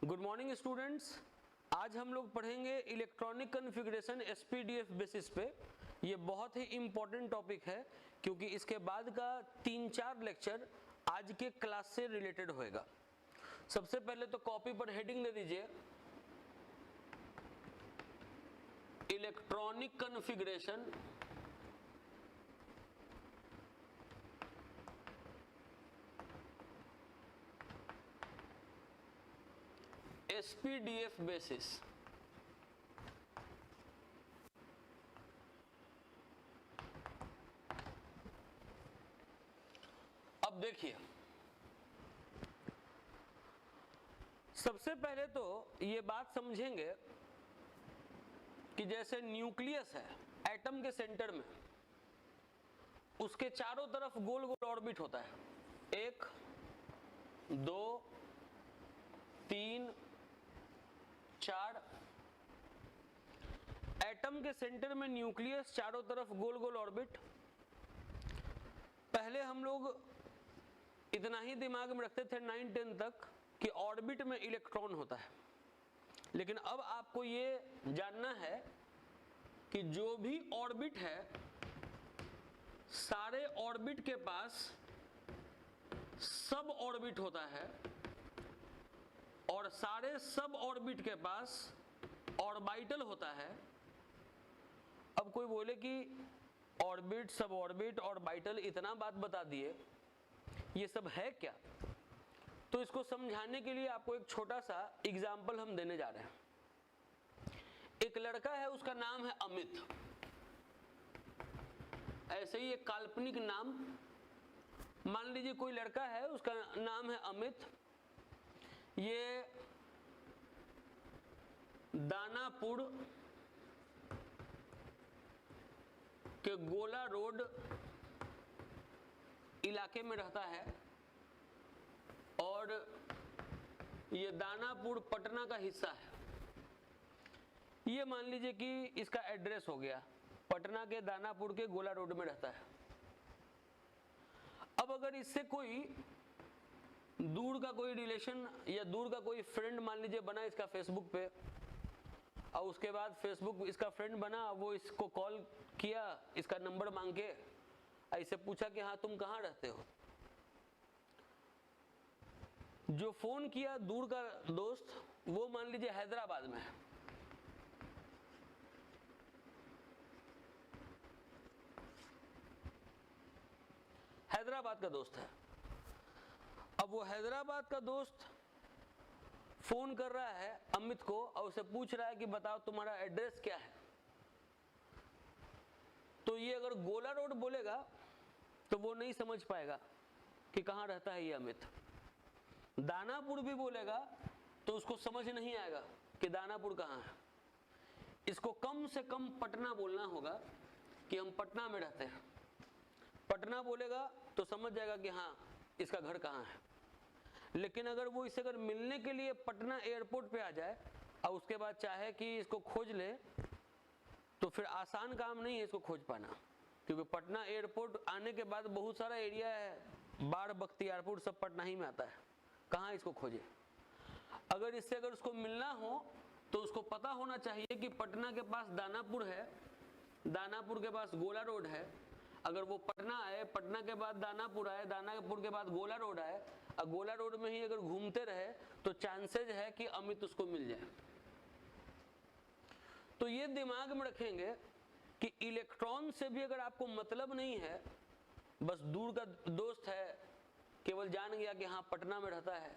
Good morning students. आज हम लोग पढ़ेंगे इलेक्ट्रॉनिक कॉन्फ़िगरेशन एसपीडीएफ बेसिस पे। ये बहुत ही इम्पोर्टेंट टॉपिक है क्योंकि इसके बाद का 3-4 लेक्चर आज के क्लास से रिलेटेड होएगा। सबसे पहले तो कॉपी पर हेडिंग दे दीजिए, इलेक्ट्रॉनिक कॉन्फ़िगरेशन एसपीडीएफ बेसिस। अब देखिए, सबसे पहले तो ये बात समझेंगे कि जैसे न्यूक्लियस है एटम के सेंटर में, उसके चारों तरफ गोल गोल ऑर्बिट होता है, 1 2 3 4। एटम के सेंटर में न्यूक्लियस, चारों तरफ गोल गोल ऑर्बिट। पहले हम लोग इतना ही दिमाग में रखते थे 9-10 तक कि ऑर्बिट में इलेक्ट्रॉन होता है, लेकिन अब आपको ये जानना है कि जो भी ऑर्बिट है, सारे ऑर्बिट के पास सब ऑर्बिट होता है और सारे सब ऑर्बिट के पास ऑर्बिटल होता है। अब कोई बोले कि ऑर्बिट, सब ऑर्बिट, ऑर्बिटल, इतना बात बता दिए, ये सब है क्या? तो इसको समझाने के लिए आपको एक छोटा सा एग्जाम्पल हम देने जा रहे हैं। एक लड़का है, उसका नाम है अमित। ऐसे ही एक काल्पनिक नाम, मान लीजिए कोई लड़का है, उसका नाम है अमित। ये दानापुर के गोला रोड इलाके में रहता है और ये दानापुर पटना का हिस्सा है। ये मान लीजिए कि इसका एड्रेस हो गया, पटना के दानापुर के गोला रोड में रहता है। अब अगर इससे कोई दूर का कोई रिलेशन या दूर का कोई फ्रेंड मान लीजिए बना इसका फेसबुक पे, और उसके बाद फेसबुक इसका फ्रेंड बना, वो इसको कॉल किया, इसका नंबर मांग के ऐसे पूछा कि हाँ तुम कहाँ रहते हो। जो फोन किया दूर का दोस्त, वो मान लीजिए हैदराबाद में है। हैदराबाद का दोस्त है। अब वो हैदराबाद का दोस्त फोन कर रहा है अमित को और उसे पूछ रहा है कि बताओ तुम्हारा एड्रेस क्या है। तो ये अगर गोला रोड बोलेगा तो वो नहीं समझ पाएगा कि कहाँ रहता है ये अमित। दानापुर भी बोलेगा तो उसको समझ नहीं आएगा कि दानापुर कहाँ है। इसको कम से कम पटना बोलना होगा कि हम पटना में रहते हैं। पटना बोलेगा तो समझ जाएगा कि हाँ इसका घर कहाँ है। लेकिन अगर वो इसे अगर मिलने के लिए पटना एयरपोर्ट पे आ जाए और उसके बाद चाहे कि इसको खोज ले, तो फिर आसान काम नहीं है इसको खोज पाना, क्योंकि पटना एयरपोर्ट आने के बाद बहुत सारा एरिया है, बाढ़, बख्तियारपुर, सब पटना ही में आता है। कहाँ इसको खोजे? अगर इससे अगर उसको मिलना हो तो उसको पता होना चाहिए कि पटना के पास दानापुर है, दानापुर के पास गोला रोड है। अगर वो पटना आए, पटना के बाद दानापुर आए, दानापुर के बाद गोला रोड आए, और गोला रोड में ही अगर घूमते रहे तो चांसेज है कि अमित उसको मिल जाए। तो ये दिमाग में रखेंगे कि इलेक्ट्रॉन से भी अगर आपको मतलब नहीं है, बस दूर का दोस्त है, केवल जान गया कि हाँ पटना में रहता है,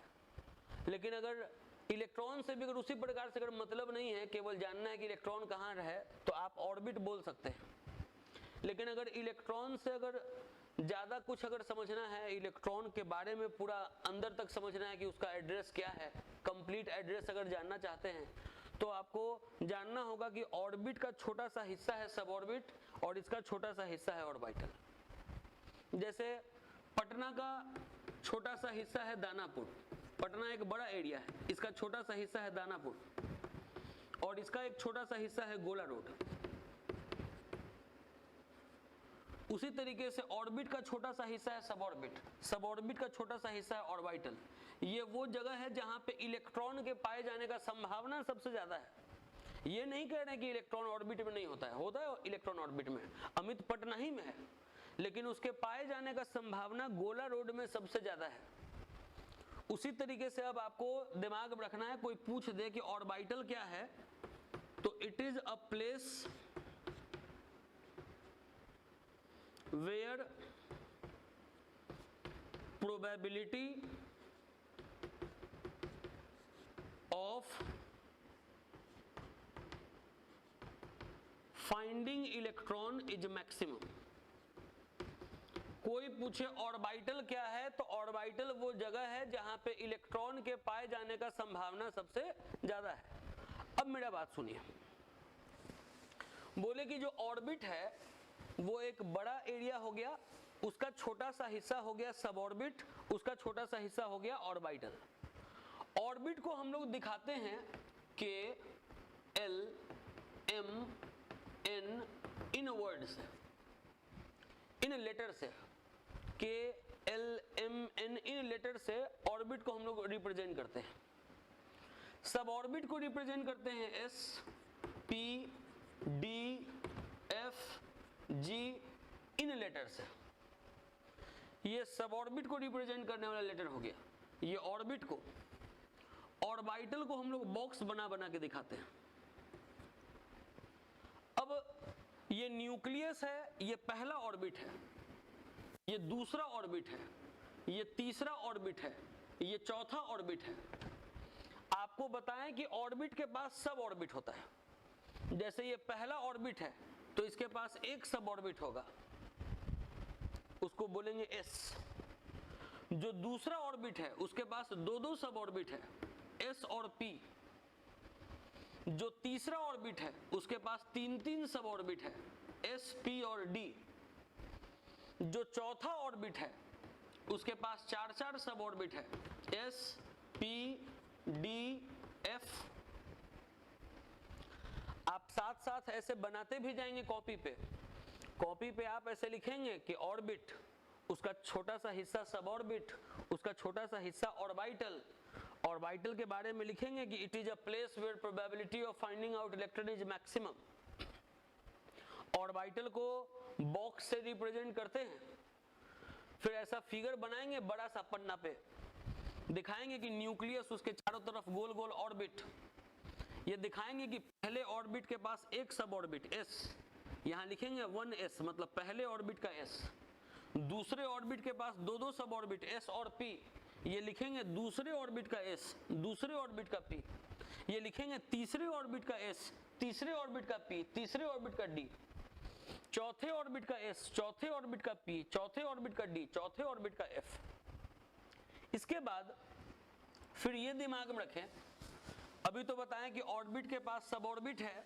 लेकिन अगर इलेक्ट्रॉन से भी अगर उसी प्रकार से अगर मतलब नहीं है, केवल जानना है कि इलेक्ट्रॉन कहाँ है, तो आप ऑर्बिट बोल सकते हैं। लेकिन अगर इलेक्ट्रॉन से अगर ज्यादा कुछ अगर समझना है, इलेक्ट्रॉन के बारे में पूरा अंदर तक समझना है कि उसका एड्रेस क्या है, कंप्लीट एड्रेस अगर जानना चाहते हैं, तो आपको जानना होगा कि ऑर्बिट का छोटा सा हिस्सा है सब ऑर्बिट और इसका छोटा सा हिस्सा है ऑर्बिटल। जैसे पटना का छोटा सा हिस्सा है दानापुर, पटना एक बड़ा एरिया है, इसका छोटा सा हिस्सा है दानापुर और इसका एक छोटा सा हिस्सा है गोला रोड। उसी तरीके से ऑर्बिट का छोटा सा हिस्सा है सब ऑर्बिट, सब ऑर्बिट का छोटा सा हिस्सा है ऑर्बिटल। ये वो जगह है जहां पे इलेक्ट्रॉन के पाए जाने का संभावना सबसे ज्यादा है। ये नहीं कह रहे कि इलेक्ट्रॉन ऑर्बिट में नहीं होता है इलेक्ट्रॉन ऑर्बिट में, अमित पटनाही में है, लेकिन उसके पाए जाने का संभावना गोलार्ध में सबसे ज्यादा है। उसी तरीके से अब आपको दिमाग में रखना है, कोई पूछ दे कि ऑर्बिटल क्या है, तो it is a place where probability of finding electron is maximum. कोई पूछे ऑर्बिटल क्या है, तो ऑर्बिटल वो जगह है जहां पे इलेक्ट्रॉन के पाए जाने का संभावना सबसे ज्यादा है। अब मेरा बात सुनिए, बोले कि जो ऑर्बिट है वो एक बड़ा एरिया हो गया, उसका छोटा सा हिस्सा हो गया सब ऑर्बिट, उसका छोटा सा हिस्सा हो गया ऑर्बिटल। ऑर्बिट को हम लोग दिखाते हैं के एल एम एन इन वर्ड से, इन लेटर से, के एल एम एन इन लेटर से ऑर्बिट को हम लोग रिप्रेजेंट करते हैं। सब ऑर्बिट को रिप्रेजेंट करते हैं S P D F G इन लेटर से। ये सब ऑर्बिट को रिप्रेजेंट करने वाला लेटर हो गया। ये ऑर्बिट को, ऑर्बिटल को हम लोग बॉक्स बना बना के दिखाते हैं। अब ये न्यूक्लियस है, ये पहला ऑर्बिट है, ये दूसरा ऑर्बिट है, ये तीसरा ऑर्बिट है, ये चौथा ऑर्बिट है। आपको बताएं कि ऑर्बिट के पास सब ऑर्बिट होता है। जैसे ये पहला ऑर्बिट है तो इसके पास एक सब ऑर्बिट होगा, उसको बोलेंगे एस। जो दूसरा ऑर्बिट है उसके पास दो दो सब ऑर्बिट है, एस और पी। जो तीसरा ऑर्बिट है उसके पास तीन तीन सब ऑर्बिट है, एस पी और डी। जो चौथा ऑर्बिट है उसके पास चार चार सब ऑर्बिट है, एस पी डी एफ। आप साथ साथ ऐसे बनाते भी जाएंगे कॉपी पे। कॉपी पे आप ऐसे लिखेंगे कि ऑर्बिट, उसका छोटा सा हिस्सा सब ऑर्बिट, उसका छोटा सा हिस्सा ऑर्बिटल। ऑर्बिटल के बारे में लिखेंगे कि it is a place where probability of finding out electron is maximum. Orbital को बॉक्स से रिप्रेजेंट करते हैं। फिर ऐसा फिगर बनाएंगे बड़ा सा पन्ना पे, दिखाएंगे कि न्यूक्लियस, उसके चारों तरफ गोल गोल ऑर्बिट। ये दिखाएंगे कि पहले ऑर्बिट के पास एक सब ऑर्बिट एस, यहां लिखेंगे 1s मतलब पहले ऑर्बिट का एस। दूसरे ऑर्बिट के पास दो दो सब ऑर्बिट एस और पी, ये लिखेंगे दूसरे ऑर्बिट का एस, दूसरे ऑर्बिट का पी। ये लिखेंगे तीसरे ऑर्बिट का एस, तीसरे ऑर्बिट का पी, तीसरे ऑर्बिट का डी। चौथे ऑर्बिट का एस, चौथे ऑर्बिट का पी, चौथे ऑर्बिट का डी, चौथे ऑर्बिट का एफ। इसके बाद फिर ये दिमाग में रखें, अभी तो बताएं कि ऑर्बिट के पास सब ऑर्बिट है,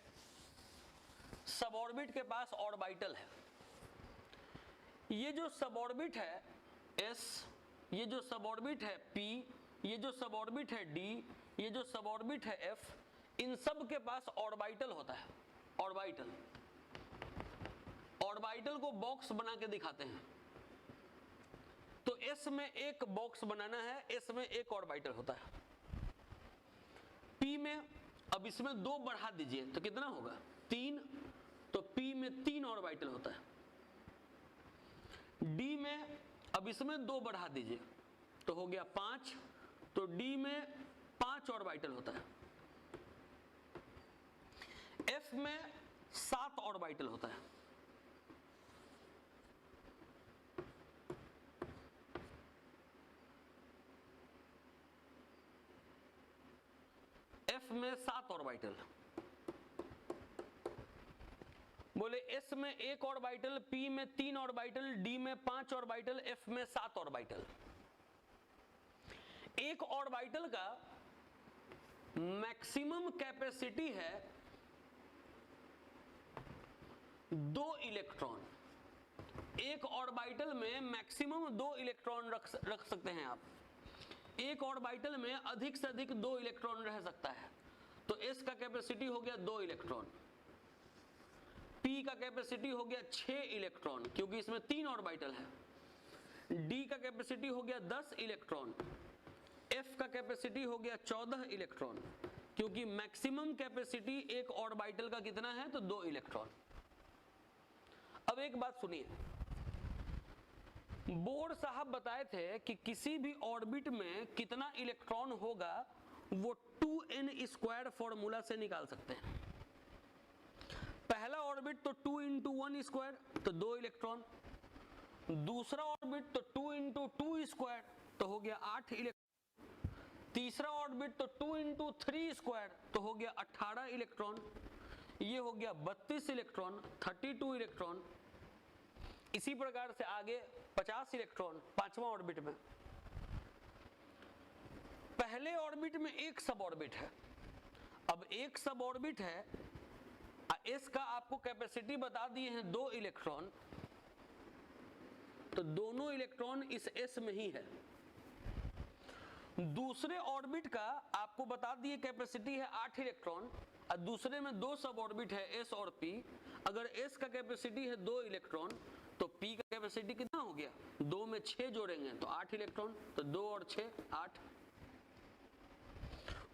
सब ऑर्बिट के पास ऑर्बिटल है। ये जो सब ऑर्बिट है एस, ये जो सब ऑर्बिट है पी, ये जो सब ऑर्बिट है डी, ये जो सब ऑर्बिट है एफ, इन सब के पास ऑर्बिटल होता है। ऑर्बिटल, ऑर्बिटल को बॉक्स बना के दिखाते हैं। तो एस में एक बॉक्स बनाना है, एस में एक ऑर्बिटल होता है। पी में, अब इसमें दो बढ़ा दीजिए तो कितना होगा, 3, तो पी में 3 ऑर्बिटल होता है। डी में अब इसमें 2 बढ़ा दीजिए तो हो गया 5, तो डी में 5 ऑर्बिटल होता है। एफ में 7 ऑर्बिटल होता है। एफ में 7 ऑर्बिटल, बोले एस में 1 ऑर्बिटल, पी में 3 ऑर्बिटल, डी में 5 ऑर्बिटल, एफ में 7 ऑर्बिटल। एक ऑर्बिटल का मैक्सिमम कैपेसिटी है 2 इलेक्ट्रॉन। एक ऑर्बिटल में मैक्सिमम 2 इलेक्ट्रॉन रख सकते हैं आप। एक ऑर्बिटल में अधिक से अधिक 2 इलेक्ट्रॉन रह सकता है, तो एस का कैपेसिटी हो गया 2 इलेक्ट्रॉन। P का कैपेसिटी हो गया 6 इलेक्ट्रॉन क्योंकि इसमें 3 ऑर्बिटल है। D का कैपेसिटी हो गया 10 इलेक्ट्रॉन। F का कैपेसिटी हो गया 14 इलेक्ट्रॉन क्योंकि मैक्सिमम कैपेसिटी एक ऑर्बिटल का कितना है, तो 2 इलेक्ट्रॉन। अब एक बात सुनिए, बोर साहब बताए थे कि किसी भी ऑर्बिट में कितना इलेक्ट्रॉन होगा वो 2n² फॉर्मूला से निकाल सकते हैं। पहला ऑर्बिट तो 2 × 1² तो 2 इलेक्ट्रॉन, दूसरा ऑर्बिट तो 2 × 2² तो हो गया 8 इलेक्ट्रॉन, तीसरा ऑर्बिट तो 2 × 3² तो हो गया 18 इलेक्ट्रॉन, ये हो गया 32 इलेक्ट्रॉन, 32 इलेक्ट्रॉन। इसी प्रकार से आगे 50 इलेक्ट्रॉन पांचवा ऑर्बिट में। पहले ऑर्बिट में एक सब ऑर्बिट है। अब एक सब ऑर्बिट है, एस का आपको कैपेसिटी बता दिए हैं 2 इलेक्ट्रॉन, तो दोनों इलेक्ट्रॉन इस एस में ही है। दूसरे ऑर्बिट का आपको बता दिए कैपेसिटी है 8 इलेक्ट्रॉन और दूसरे में 2 सब ऑर्बिट है एस और पी। अगर एस का कैपेसिटी है 2 इलेक्ट्रॉन तो पी का कैपेसिटी कितना हो गया, 2 में 6 जोड़ेंगे तो 8 इलेक्ट्रॉन, तो 2 और 6 8।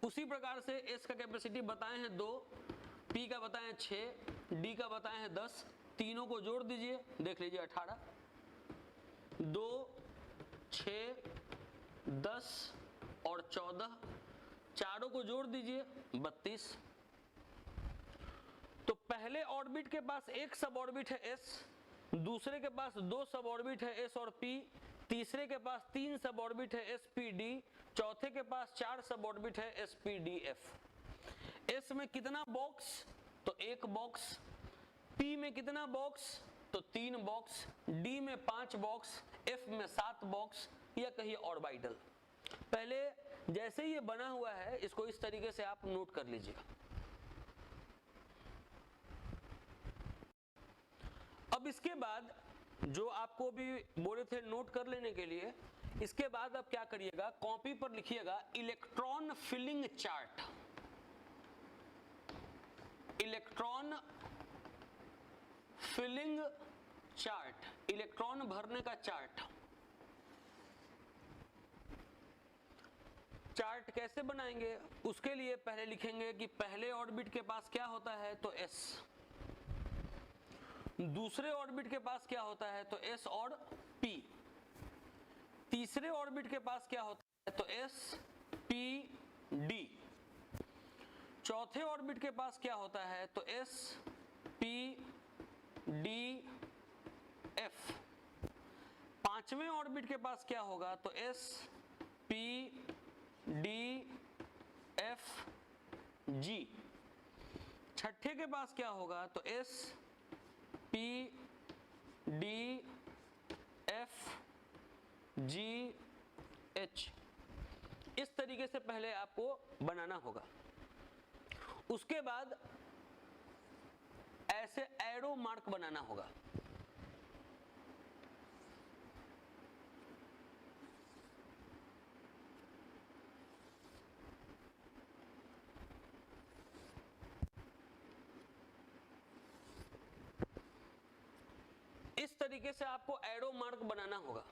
उसी प्रकार से एस का कैपेसिटी बताए हैं 2, पी का बताए हैं 6, डी का बताए हैं 10, तीनों को जोड़ दीजिए, देख लीजिए 18। 2 6 10 और 14, चारों को जोड़ दीजिए 32। तो पहले ऑर्बिट के पास एक सब ऑर्बिट है एस, दूसरे के पास 2 सब ऑर्बिट है एस और पी, तीसरे के पास 3 सब ऑर्बिट है एस पी डी, चौथे के पास 4 सब ऑर्बिट है S P D F. S में कितना बॉक्स, तो 1 बॉक्स, पी में कितना बॉक्स, तो 3 बॉक्स, डी में 5 बॉक्स, एफ में 7 बॉक्स या कहिए ऑर्बिटल। पहले जैसे ये बना हुआ है इसको इस तरीके से आप नोट कर लीजिएगा। अब इसके बाद जो आपको भी बोले थे नोट कर लेने के लिए, इसके बाद अब क्या करिएगा, कॉपी पर लिखिएगा electron filling chart. Electron filling chart, electron भरने का चार्ट। चार्ट कैसे बनाएंगे, उसके लिए पहले लिखेंगे कि पहले ऑर्बिट के पास क्या होता है, तो एस, दूसरे ऑर्बिट के पास क्या होता है, तो एस और पी, तीसरे ऑर्बिट के पास क्या होता है, तो एस पी डी, चौथे ऑर्बिट के पास क्या होता है, तो एस पी डी एफ, पांचवें ऑर्बिट के पास क्या होगा, तो एस पी डी एफ जी, छठे के पास क्या होगा, तो एस पी डी एफ जी एच। इस तरीके से पहले आपको बनाना होगा। उसके बाद ऐसे एरो मार्क बनाना होगा। इस तरीके से आपको एरो मार्क बनाना होगा।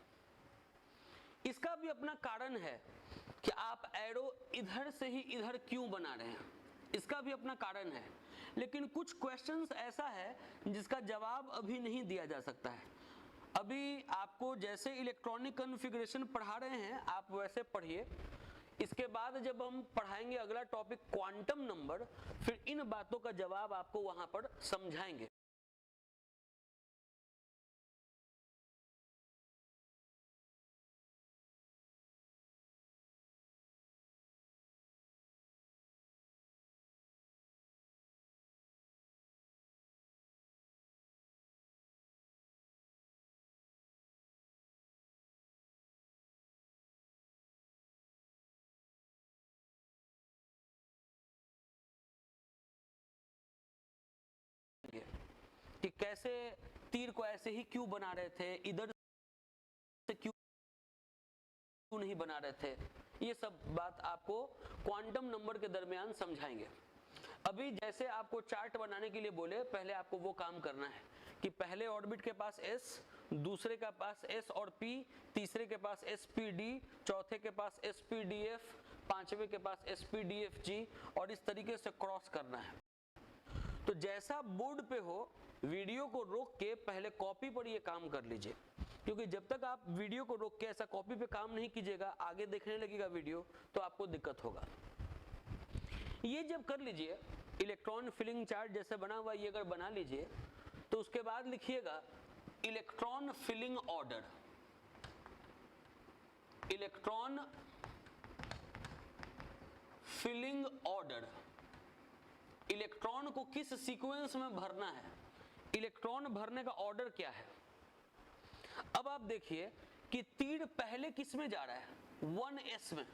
इसका भी अपना कारण है कि आप एरो इधर से ही इधर क्यों बना रहे हैं, इसका भी अपना कारण है। लेकिन कुछ क्वेश्चंस ऐसा है जिसका जवाब अभी नहीं दिया जा सकता है। अभी आपको जैसे इलेक्ट्रॉनिक कॉन्फ़िगरेशन पढ़ा रहे हैं आप वैसे पढ़िए। इसके बाद जब हम पढ़ाएंगे अगला टॉपिक क्वांटम नंबर, फिर इन बातों का जवाब आपको वहां पर समझाएंगे। कि कैसे तीर को ऐसे ही क्यों बना रहे थे, इधर से क्यों नहीं बना रहे थे, ये सब बात आपको क्वांटम नंबर के दरमियान समझाएंगे। अभी जैसे आपको चार्ट बनाने के लिए बोले, पहले आपको वो काम करना है कि पहले ऑर्बिट के पास S, दूसरे के पास S और P, तीसरे के पास SPD, चौथे के पास SPDF, पांचवे के पास SPDFG, और इस तरीके से क्रॉस करना है। तो जैसा बोर्ड पे हो, वीडियो को रोक के पहले कॉपी पर ये काम कर लीजिए, क्योंकि जब तक आप वीडियो को रोक के ऐसा कॉपी पे काम नहीं कीजिएगा, आगे देखने लगेगा वीडियो तो आपको दिक्कत होगा। ये जब कर लीजिए, इलेक्ट्रॉन फिलिंग चार्ट जैसे बना हुआ ये अगर बना लीजिए, तो उसके बाद लिखिएगा electron filling order. Electron filling order, electron को किस सीक्वेंस में भरना है, इलेक्ट्रॉन भरने का ऑर्डर क्या है। अब आप देखिए कि तीर पहले किस में जा रहा है, 1s में,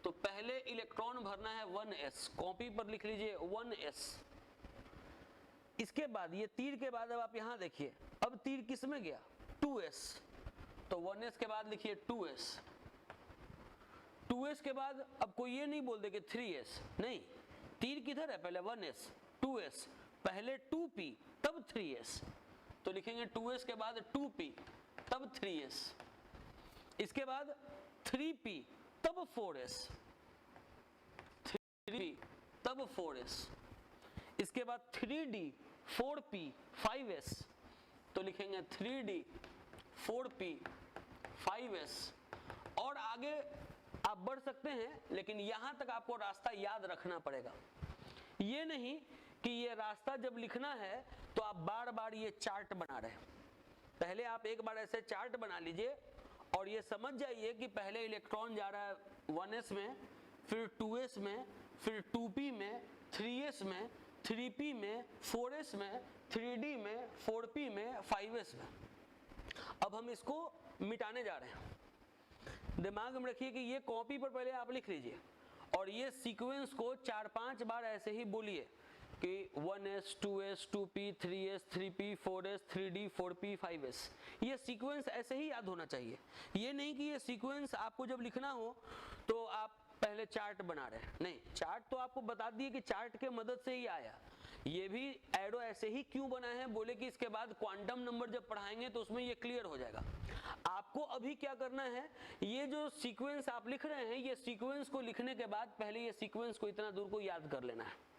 तो पहले इलेक्ट्रॉन भरना है 1s, कॉपी पर लिख लीजिए 1s। इसके बाद ये तीर के बाद अब आप यहां देखिए, अब तीर किस में गया, 2s, तो 1s के बाद लिखिए 2s। 2s के बाद अब कोई ये नहीं बोल दे कि 3s, नहीं, तीर किधर है, पहले 1s, 2s, पहले 2p तब 3s, तो लिखेंगे 2s के बाद 2p तब 3s, इसके बाद 3p तब 4s, 3p तब 4s, इसके बाद 3d 4p 5s, तो लिखेंगे 3d 4p 5s, और आगे आप बढ़ सकते हैं, लेकिन यहां तक आपको रास्ता याद रखना पड़ेगा। ये नहीं कि ये रास्ता जब लिखना है तो आप बार बार ये चार्ट बना रहे हैं। पहले आप एक बार ऐसे चार्ट बना लीजिए और ये समझ जाइए कि पहले इलेक्ट्रॉन जा रहा है 1s में, फिर 2s में, फिर 2p में, 3s में, 3p में, 4s में, 3d में, 4p में, 5s में। अब हम इसको मिटाने जा रहे हैं। दिमाग में रखिए कि ये कॉपी पर पहले आप लिख लीजिए और ये सीक्वेंस को 4-5 बार ऐसे ही बोलिए कि 1s 2s 2p 3s 3p 4s 3d 4p 5s। ये सीक्वेंस ऐसे ही याद होना चाहिए। ये नहीं कि ये सीक्वेंस आपको जब लिखना हो तो आप पहले चार्ट बना रहे हैं, नहीं, चार्ट तो आपको बता दिए कि चार्ट के मदद से ही आया। ये भी एरो ऐसे ही क्यों बना है, बोले कि इसके बाद क्वांटम नंबर जब पढ़ाएंगे तो उसमें ये क्लियर हो जाएगा। आपको अभी क्या करना है, ये जो सीक्वेंस आप लिख रहे हैं, ये सीक्वेंस को लिखने के बाद पहले ये सीक्वेंस को इतना दूर को याद कर लेना है।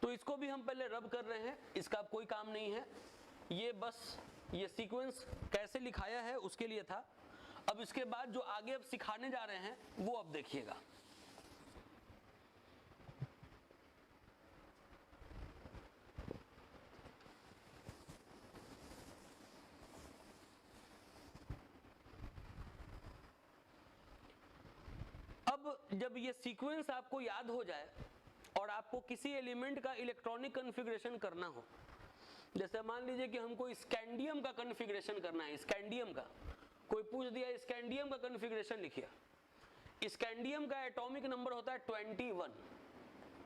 तो इसको भी हम पहले रब कर रहे हैं, इसका कोई काम नहीं है, ये बस ये सीक्वेंस कैसे लिखाया है उसके लिए था। अब इसके बाद जो आगे अब सिखाने जा रहे हैं वो अब देखिएगा। अब जब ये सीक्वेंस आपको याद हो जाए और आपको किसी एलिमेंट का इलेक्ट्रॉनिक कॉन्फ़िगरेशन करना हो, जैसे मान लीजिए कि हमको स्कैंडियम का कॉन्फ़िगरेशन करना है, स्कैंडियम का, कोई पूछ दिया स्कैंडियम का कॉन्फ़िगरेशन लिखिए। स्कैंडियम का एटॉमिक नंबर होता है 21।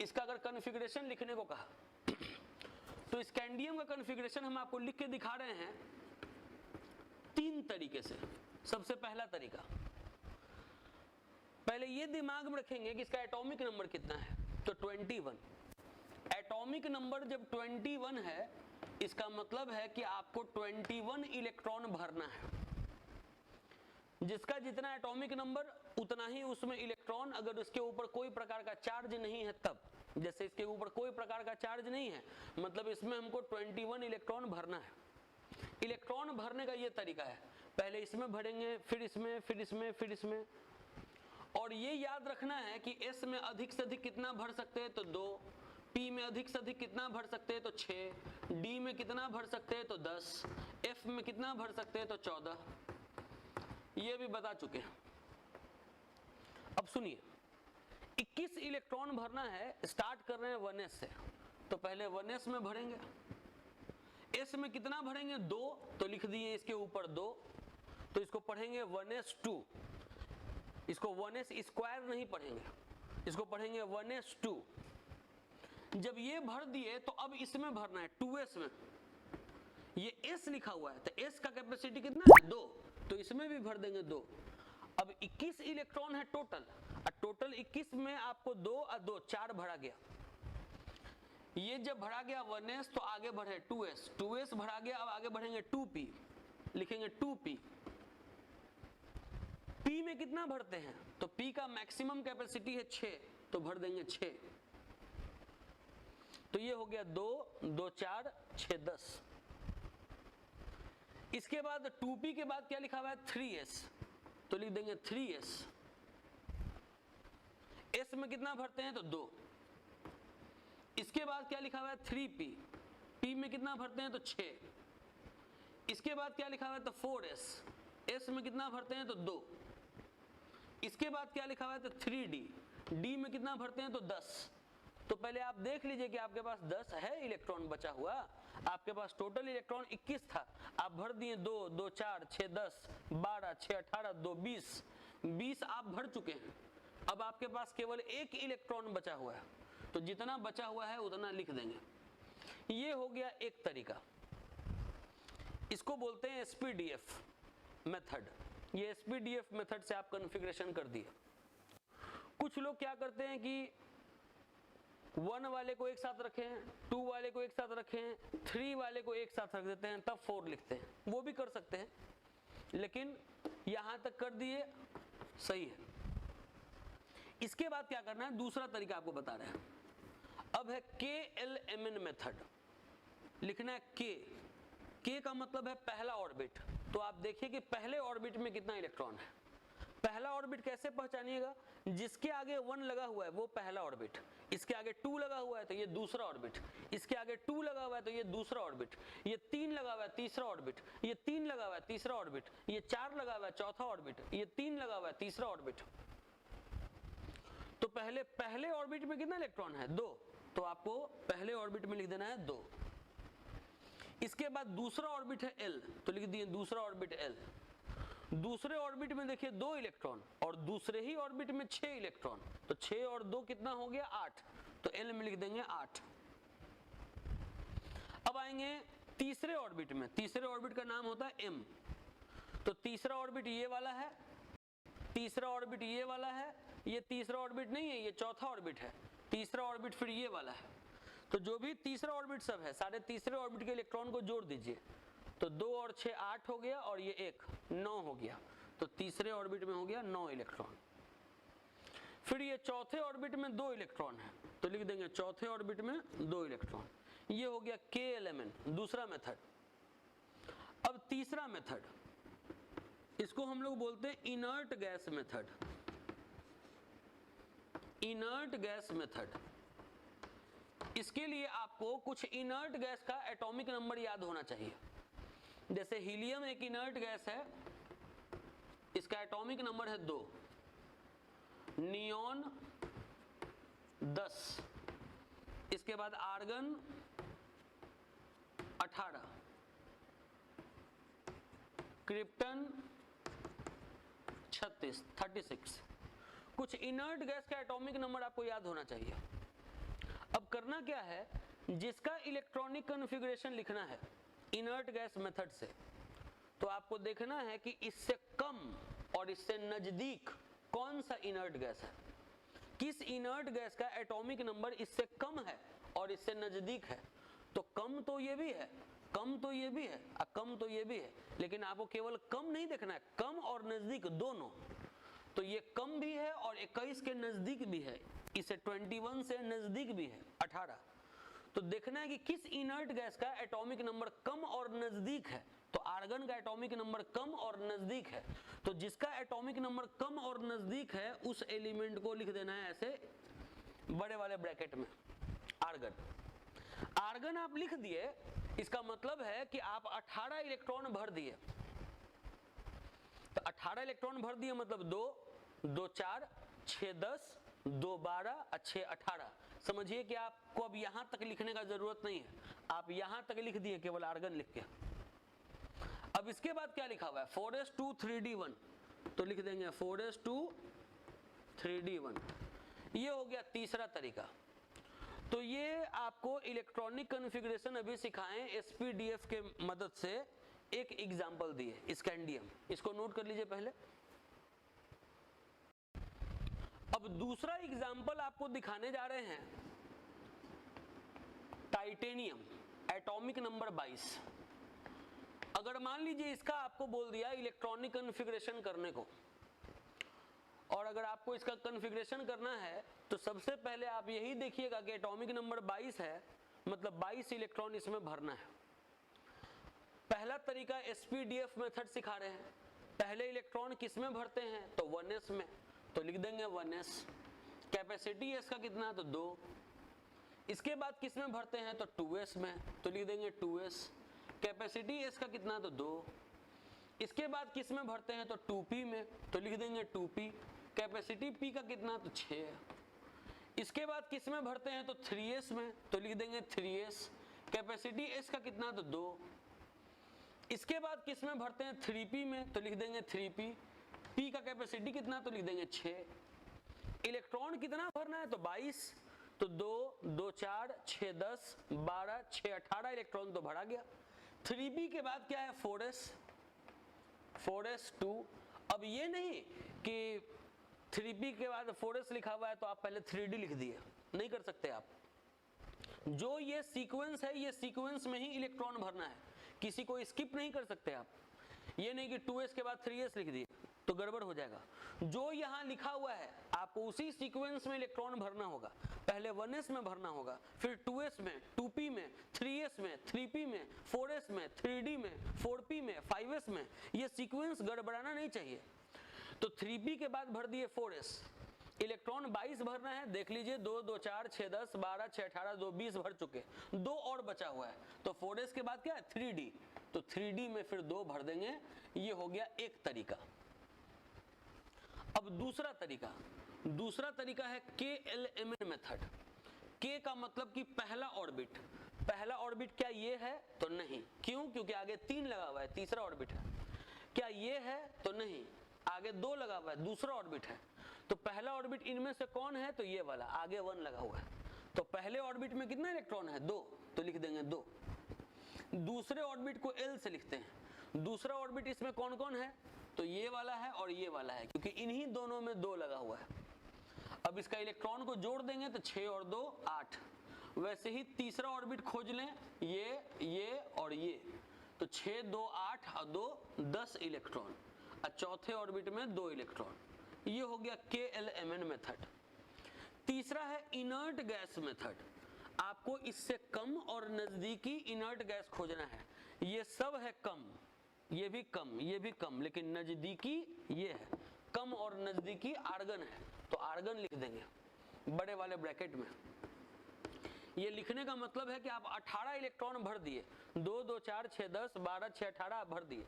इसका अगर कॉन्फ़िगरेशन लिखने को कहा तो स्कैंडियम का कॉन्फ़िगरेशन हम आपको लिख के दिखा रहे हैं 3 तरीके से। सबसे पहला तरीका, पहले ये दिमाग में रखेंगे कि इसका एटॉमिक नंबर कितना है, तो 21। एटॉमिक नंबर जब 21 है, इसका मतलब है कि आपको 21 इलेक्ट्रॉन भरना है। जिसका जितना एटॉमिक नंबर उतना ही उसमें इलेक्ट्रॉन, अगर उसके ऊपर कोई प्रकार का चार्ज नहीं है तब, जैसे इसके ऊपर कोई प्रकार का चार्ज नहीं है, मतलब इसमें हमको 21 इलेक्ट्रॉन भरना है। इलेक्ट्रॉन भरने का ये तरीका है, पहले इसमें भरेंगे, फिर इसमें, फिर इसमें, फिर इसमें। और ये याद रखना है कि S में अधिक से अधिक कितना भर सकते हैं, तो 2, P में अधिक से अधिक कितना भर सकते हैं, तो 6, D में कितना भर सकते हैं, तो 10, F में कितना भर सकते हैं, तो 14। ये भी बता चुके हैं। अब सुनिए, 21 इलेक्ट्रॉन भरना है, स्टार्ट कर रहे हैं 1s से, तो पहले 1s में भरेंगे। S में कितना भरेंगे, 2, तो लिख दिए इसके ऊपर 2, तो इसको पढ़ेंगे 1s2। इसको 1s स्क्वायर नहीं पढ़ेंगे, इसको पढ़ेंगे 1s2। जब ये भर दिए तो अब इसमें भरना है 2s में। ये S लिखा हुआ है, तो S का कैपेसिटी कितना है, 2, तो इसमें भी भर देंगे 2। अब 21 इलेक्ट्रॉन है टोटल, और टोटल 21 में आपको 2 और 2 4 भरा गया। ये जब भरा गया 1s तो आगे बढ़े 2s, 2s भरा गया, अब आगे बढ़ेंगे 2p, लिखेंगे 2p। p में कितना भरते हैं? तो p का मैक्सिमम कैपेसिटी है 6, तो भर देंगे 6। तो ये हो गया 2 2 4 6 10। इसके बाद 2p के बाद क्या लिखा हुआ है? 3s, तो लिख देंगे 3s। s में कितना भरते हैं? तो 2। इसके बाद क्या लिखा हुआ है? 3p, p में कितना भरते हैं? तो 6। इसके बाद क्या लिखा हुआ है? तो 4s, s में कितना भरते हैं? तो 2। इसके बाद क्या लिखा हुआ है? तो 3d, d में कितना भरते हैं? तो 10। तो पहले आप देख लीजिए कि आपके पास 10 है इलेक्ट्रॉन बचा हुआ, आपके पास टोटल इलेक्ट्रॉन 21 था, आप भर दिए 2 2 4 6 10 12 6 18 2 20, 20 आप भर चुके हैं। अब आपके पास केवल एक इलेक्ट्रॉन बचा हुआ है, तो जितना बचा हुआ है उतना लिख देंगे। ये हो गया एक तरीका, इसको बोलते हैं एसपीडीएफ मेथड। ये एसपीडीएफ मेथड से आप कॉन्फ़िगरेशन कर दिए। कुछ लोग क्या करते हैं कि 1 वाले को एक साथ रखें, 2 वाले को एक साथ रखें, 3 वाले को एक साथ रख देते हैं, तब 4 लिखते हैं। वो भी कर सकते हैं, लेकिन यहां तक कर दिए सही है। इसके बाद क्या करना है? दूसरा तरीका आपको बता रहे हैं। अब है KLMN मेथड। लिखना है K का मतलब है पहला ऑर्बिट। तो आप देखिए कि पहले ऑर्बिट में कितना इलेक्ट्रॉन है। पहला ऑर्बिट कैसे पहचानिएगा? जिसके आगे 1 लगा हुआ है वो पहला ऑर्बिट, इसके आगे 2 लगा हुआ है तो ये दूसरा ऑर्बिट, इसके आगे 2 लगा हुआ है तो ये दूसरा ऑर्बिट, ये 3 लगा हुआ है तीसरा ऑर्बिट, ये 3 लगा हुआ है तीसरा ऑर्बिट, ये 4 लगा हुआ है चौथा ऑर्बिट, ये 3 लगा हुआ है तीसरा ऑर्बिट। तो पहले ऑर्बिट में कितना इलेक्ट्रॉन है? 2, तो आपको पहले ऑर्बिट में लिख देना है 2। इसके बाद दूसरा ऑर्बिट है L, तो लिख दिए दूसरा ऑर्बिट L। दूसरे ऑर्बिट में देखिए 2 इलेक्ट्रॉन और दूसरे ही ऑर्बिट में 6 इलेक्ट्रॉन, तो 6 और 2 कितना हो गया? 8, तो L में लिख देंगे 8। अब आएंगे तीसरे ऑर्बिट में। तीसरे ऑर्बिट का नाम होता है M, तो तीसरा ऑर्बिट ये वाला है, तीसरा ऑर्बिट ये वाला है, ये तीसरा ऑर्बिट नहीं है, ये चौथा ऑर्बिट है, तीसरा ऑर्बिट फिर ये वाला है। तो जो भी तीसरा ऑर्बिट सब है, सारे तीसरे ऑर्बिट के इलेक्ट्रॉन को जोड़ दीजिए, तो 2 और 6 8 हो गया, और ये 1 9 हो गया। तो तीसरे ऑर्बिट में हो गया 9 इलेक्ट्रॉन। फिर ये चौथे ऑर्बिट में 2 इलेक्ट्रॉन है, तो लिख देंगे चौथे ऑर्बिट में 2 इलेक्ट्रॉन। ये हो गया KLMN, दूसरा मेथड। अब तीसरा मेथड, इसको हम लोग बोलते हैं inert gas method. Inert gas method, इसके लिए आपको कुछ इनर्ट गैस का एटॉमिक नंबर याद होना चाहिए। जैसे हीलियम एक इनर्ट गैस है, इसका एटॉमिक नंबर है 2, नियॉन 10, इसके बाद आर्गन 18, क्रिप्टन 36। कुछ इनर्ट गैस का एटॉमिक नंबर आपको याद होना चाहिए। अब करना क्या है? जिसका इलेक्ट्रॉनिक कॉन्फ़िगरेशन लिखना है इनर्ट गैस मेथड से, तो आपको देखना है कि इससे कम और इससे नजदीक कौन सा इनर्ट गैस है। किस इनर्ट गैस का एटॉमिक नंबर इससे कम है और इससे नजदीक है। तो कम तो ये भी है, कम तो ये भी है, और कम तो ये भी है, लेकिन आपको केवल कम नहीं देखना है, कम और नजदीक दोनों। तो ये कम भी है और 21 के नजदीक भी है, इसे 21 से नजदीक भी है 18। तो देखना है कि किस इनर्ट गैस का एटॉमिक नंबर कम और नजदीक है। तो आर्गन का एटॉमिक नंबर कम और नजदीक है, तो जिसका एटॉमिक नंबर कम और नजदीक है उस एलिमेंट को लिख देना है ऐसे बड़े वाले ब्रैकेट में, आर्गन। आर्गन आप लिख दिए, इसका मतलब है कि आप 18 इलेक्ट्रॉन भर दिए। तो 18 इलेक्ट्रॉन भर दिए मतलब 2 2 4 6 10 2 12 और 6 18। समझिए कि आपको अब यहां तक लिखने का जरूरत नहीं है, आप यहां तक लिख दिए केवल आर्गन लिख के। अब इसके बाद क्या लिखा हुआ है? 4s2 3d1, तो लिख देंगे 4s2 3d1। ये हो गया तीसरा तरीका। तो ये आपको इलेक्ट्रॉनिक कॉन्फ़िगरेशन अभी सिखाएं एसपीडीएफ के मदद से। एक एग्जांपल दिए स्कैंडियम, इसको नोट कर लीजिए पहले। अब दूसरा एग्जाम्पल आपको दिखाने जा रहे हैं टाइटेनियम, एटॉमिक नंबर 22। अगर मान लीजिए इसका आपको बोल दिया इलेक्ट्रॉनिक कन्फिगरेशन करने को, और अगर आपको इसका कन्फिगरेशन करना है तो सबसे पहले आप यही देखिएगा कि एटॉमिक नंबर 22 है, मतलब 22 इलेक्ट्रॉन इसमें भरना है। पहला तरीका SPDF मेथड सिखा रहे हैं। पहले इलेक्ट्रॉन किस में भरते हैं तो 1s में, तो लिख देंगे 1s। कैपेसिटी S का कितना है तो 2। इसके बाद किस में भरते हैं तो 2s में, तो लिख देंगे 2s। कैपेसिटी S का कितना है तो 2। इसके बाद किस में भरते हैं तो 2p में, तो लिख देंगे 2p। कैपेसिटी P का कितना तो 6 है। इसके बाद किस में भरते हैं तो 3s में, तो लिख देंगे 3s। कैपेसिटी S का कितना तो 2। इसके बाद किस में भरते हैं 3p में, तो लिख देंगे 3p। P का कैपेसिटी कितना तो लिख देंगे 6। इलेक्ट्रॉन कितना भरना है तो 22, तो 2 2 4 6 10 12 6 18 इलेक्ट्रॉन तो भरा गया। 3p के बाद क्या है 4s 2। अब ये नहीं कि 3p के बाद 4s लिखा हुआ है तो आप पहले 3d लिख दिए, नहीं कर सकते आप। जो ये सीक्वेंस है, ये सीक्वेंस में ही इलेक्ट्रॉन भरना है, किसी को स्किप नहीं कर सकते आप। ये नहीं कि 2s के बाद 3s लिख दिए तो गड़बड़ हो जाएगा। जो यहाँ लिखा हुआ है आपको उसी सीक्वेंस में इलेक्ट्रॉन भरना होगा। पहले 1s में भरना होगा, फिर 2s में, 2p में, 3s में, 3p में, 4s में, 3d में, 4p में, 5s में। ये सीक्वेंस गड़बड़ाना नहीं चाहिए। तो 3p के बाद भर दिए 4s। इलेक्ट्रॉन 22 भरना है, देख लीजिए 2 2 4 6 10 12 6 18 2 20 भर चुके, 2 और बचा हुआ है। तो 4s के बाद क्या है 3d, तो 3d में फिर 2 भर देंगे। ये हो गया एक तरीका। अब दूसरा तरीका है KLMN मेथड। K का मतलब कि पहला ऑर्बिट। पहला ऑर्बिट क्या ये है तो नहीं, क्यों? क्योंकि आगे 3 लगा हुआ है, तीसरा ऑर्बिट है। क्या ये है तो नहीं, आगे 2 लगा हुआ है, दूसरा ऑर्बिट है। तो पहला ऑर्बिट इनमें से कौन है तो ये वाला, आगे 1 लगा हुआ है। तो पहले ऑर्बिट में कितना इलेक्ट्रॉन है 2, तो लिख देंगे 2। दूसरे ऑर्बिट को L से लिखते हैं। दूसरा ऑर्बिट इसमें कौन कौन है तो ये वाला है और ये वाला है, क्योंकि इन्हीं दोनों में 2 लगा हुआ है। अब इसका इलेक्ट्रॉन को जोड़ देंगे तो 6 और 2 8। वैसे ही तीसरा ऑर्बिट खोज लें, ये और ये, तो 6 2 8 और 2 10 इलेक्ट्रॉन। और चौथे ऑर्बिट में 2 इलेक्ट्रॉन। ये हो गया KLMN मेथड। तीसरा है इनर्ट गैस मेथड। आपको इससे कम और नजदीकी इनर्ट गैस खोजना है। ये सब है कम, ये भी कम, ये भी कम, लेकिन नजदीकी ये है। कम और नजदीकी आर्गन है, तो आर्गन लिख देंगे बड़े वाले ब्रैकेट में। ये लिखने का मतलब है कि आप 18 इलेक्ट्रॉन भर दिए, 2 2 4 6 10 12 6 18 भर दिए।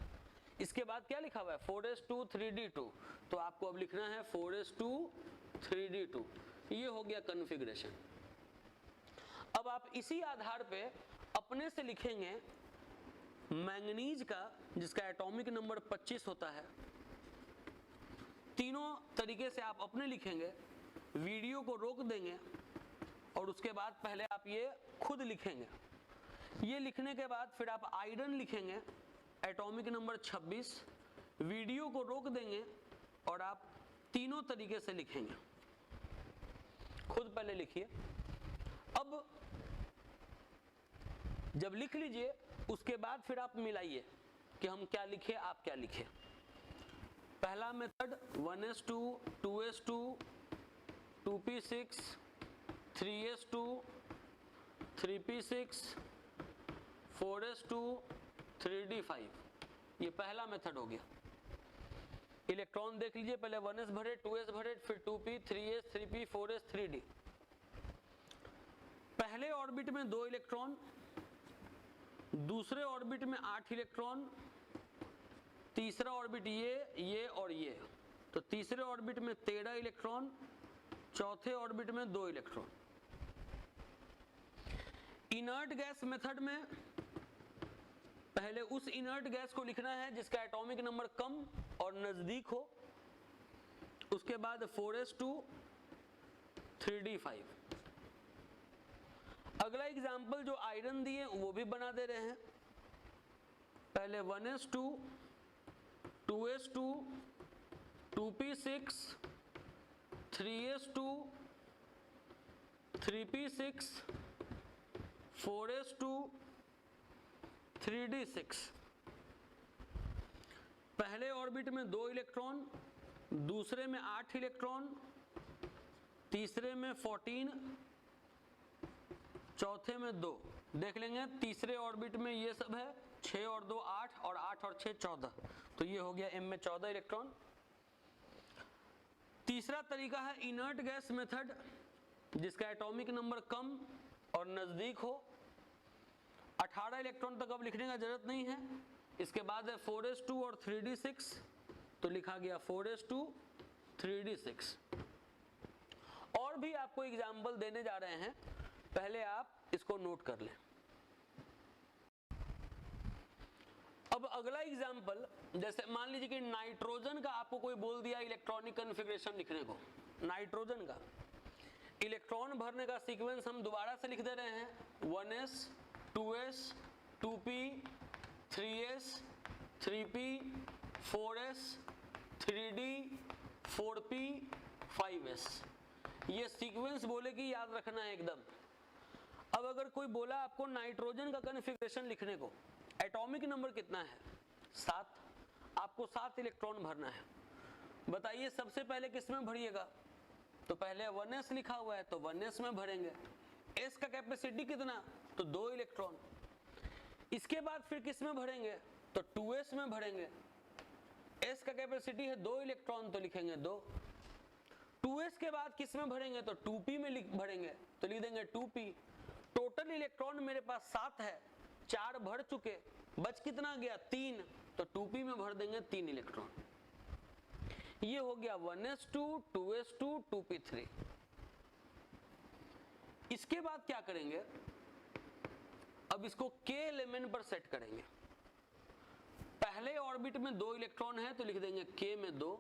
इसके बाद क्या लिखा हुआ है 4s2 3d2, तो आपको अब लिखना है 4s2 3d2। ये हो गया कन्फिग्रेशन। अब आप इसी आधार पे अपने से लिखेंगे मैंगनीज का, जिसका एटॉमिक नंबर 25 होता है। तीनों तरीके से आप अपने लिखेंगे, वीडियो को रोक देंगे और उसके बाद पहले आप ये खुद लिखेंगे। ये लिखने के बाद फिर आप आयरन लिखेंगे, एटॉमिक नंबर 26। वीडियो को रोक देंगे और आप तीनों तरीके से लिखेंगे। खुद पहले लिखिए। अब जब लिख लीजिए उसके बाद फिर आप मिलाइए कि हम क्या लिखे, आप क्या लिखे। पहला method 1s2 2s2 2p6 3s2 3p6 4s2 3d5। ये पहला मेथड हो गया। इलेक्ट्रॉन देख लीजिए, पहले 1s भरे, 2s भरे, फिर 2p 3s 3p 4s 3d। पहले ऑर्बिट में 2 इलेक्ट्रॉन, दूसरे ऑर्बिट में 8 इलेक्ट्रॉन, तीसरा ऑर्बिट ये और ये, तो तीसरे ऑर्बिट में 13 इलेक्ट्रॉन, चौथे ऑर्बिट में 2 इलेक्ट्रॉन। इनर्ट गैस मेथड में पहले उस इनर्ट गैस को लिखना है जिसका एटॉमिक नंबर कम और नजदीक हो। उसके बाद 4s2 3d5। अगला एग्जाम्पल जो आयरन दिए वो भी बना दे रहे हैं। पहले 1s2 2s2 2p6 3s2 3p6 4s2 3d6। पहले ऑर्बिट में 2 इलेक्ट्रॉन, दूसरे में 8 इलेक्ट्रॉन, तीसरे में 14, चौथे में 2। देख लेंगे तीसरे ऑर्बिट में ये सब है, 6 और 2 8 और 8 और 6 14, तो ये हो गया m में 14 इलेक्ट्रॉन। तीसरा तरीका है इनर्ट गैस मेथड, जिसका एटॉमिक नंबर कम और नजदीक हो। 18 इलेक्ट्रॉन तक अब लिखने का जरूरत नहीं है। इसके बाद है 4s2 और 3d6, तो लिखा गया 4s2 3d6। और भी आपको एग्जाम्पल देने जा रहे हैं, पहले आप इसको नोट कर लें। अब अगला एग्जाम्पल, जैसे मान लीजिए कि नाइट्रोजन का आपको कोई बोल दिया इलेक्ट्रॉनिक कॉन्फ़िगरेशन लिखने को। नाइट्रोजन का इलेक्ट्रॉन भरने का सीक्वेंस हम दोबारा से लिख दे रहे हैं, 1s 2s 2p 3s 3p 4s 3d 4p 5s। ये सीक्वेंस बोले कि याद रखना है एकदम। अब अगर कोई बोला आपको नाइट्रोजन का कॉन्फ़िगरेशन लिखने को, एटॉमिक नंबर कितना है 7, आपको 7 इलेक्ट्रॉन भरना है। बताइए सबसे पहले किस में भरिएगा? तो पहले 1s लिखा हुआ है तो 1s में भरेंगे। s का कैपेसिटी कितना? तो 2 इलेक्ट्रॉन। इसके बाद फिर किस में भरेंगे? तो 2s में भरेंगे। s का कैपेसिटी है 2 इलेक्ट्रॉन, तो लिखेंगे 2। 2s के बाद किस में भरेंगे? तो 2p में भरेंगे, तो लिख देंगे 2p। टोटल इलेक्ट्रॉन मेरे पास 7 है, 4 भर चुके, बच कितना गया? 3, तो 2p में भर देंगे 3 इलेक्ट्रॉन। ये हो गया 1s2 2s2 2p3। इसके बाद क्या करेंगे? अब इसको k एलिमेंट पर सेट करेंगे। पहले ऑर्बिट में 2 इलेक्ट्रॉन है तो लिख देंगे k में 2।